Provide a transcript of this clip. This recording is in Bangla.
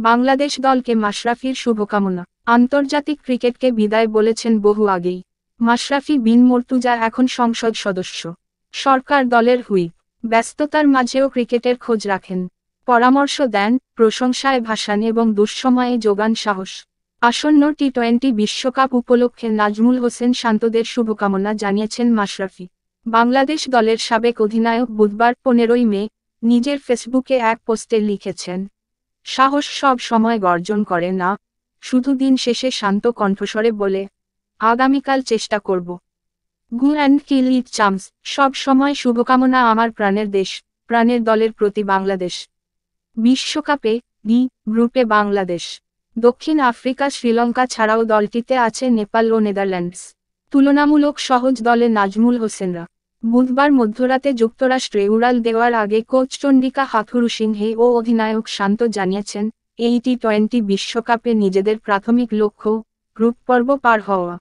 বাংলাদেশ দলকে মাশরাফির শুভকামনা। আন্তর্জাতিক ক্রিকেটকে বিদায় বলেছেন বহু আগেই মাশরাফি বিন মুর্তজা, এখন সংসদ সদস্য, সরকার দলের হুইপ। ব্যস্ততার মাঝেও ক্রিকেটের খোঁজ রাখেন, পরামর্শ দেন, প্রশংসায় ভাসান এবং দুঃসময়ে যোগান সাহস। আসন্ন টি-20 বিশ্বকাপ উপলক্ষে নাজমুল হোসেন শান্তদের শুভকামনা জানিয়েছেন মাশরাফি। বাংলাদেশ দলের সাবেক অধিনায়ক বুধবার 15 মে নিজের ফেসবুকে এক পোস্টে লিখেছেন, সাহস সব সময় গর্জন করে না, শুধু দিন শেষে শান্ত কণ্ঠস্বরে বলে, আগামীকাল চেষ্টা করব। গো অ্যান্ড কিল ইট চাম্পস। সব সময় শুভকামনা আমার প্রাণের দেশ, প্রাণের দলের প্রতি বাংলাদেশ। বিশ্বকাপে ডি গ্রুপে বাংলাদেশ, দক্ষিণ আফ্রিকা, শ্রীলঙ্কা ছাড়াও দলটিতে আছে নেপাল ও নেদারল্যান্ডস। তুলনামূলক সহজ দলে নাজমুল হোসেনরা। বুধবার মধ্যরাতে যুক্তরাষ্ট্রে উড়াল দেওয়ার আগে কোচ চন্ডিকা হাথুরুসিংহে ও অধিনায়ক শান্ত জানিয়েছেন, এই টি-20 বিশ্বকাপে নিজেদের প্রাথমিক লক্ষ্য গ্রুপ পর্ব পার হওয়া।